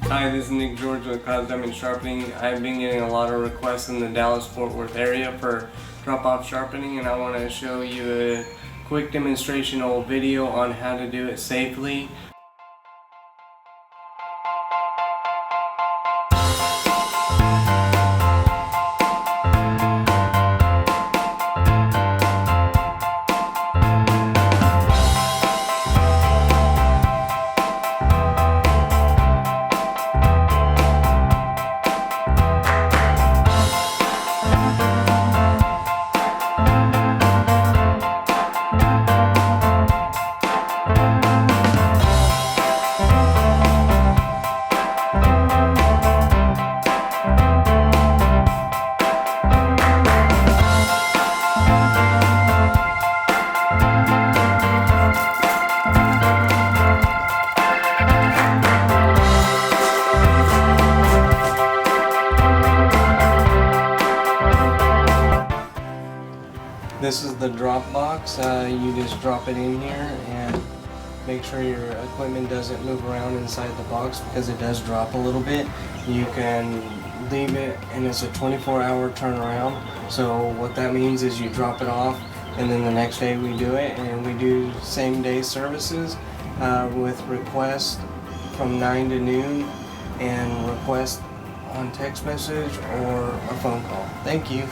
Hi, this is Nick George with Sharpening. I've been getting a lot of requests in the Dallas-Fort Worth area for drop-off sharpening, and I want to show you a quick demonstrational video on how to do it safely. This is the drop box. You just drop it in here and make sure your equipment doesn't move around inside the box because it does drop a little bit. You can leave it and it's a 24-hour turnaround. So what that means is you drop it off and then the next day we do it, and we do same-day services with requests from 9 to noon and request on text message or a phone call. Thank you.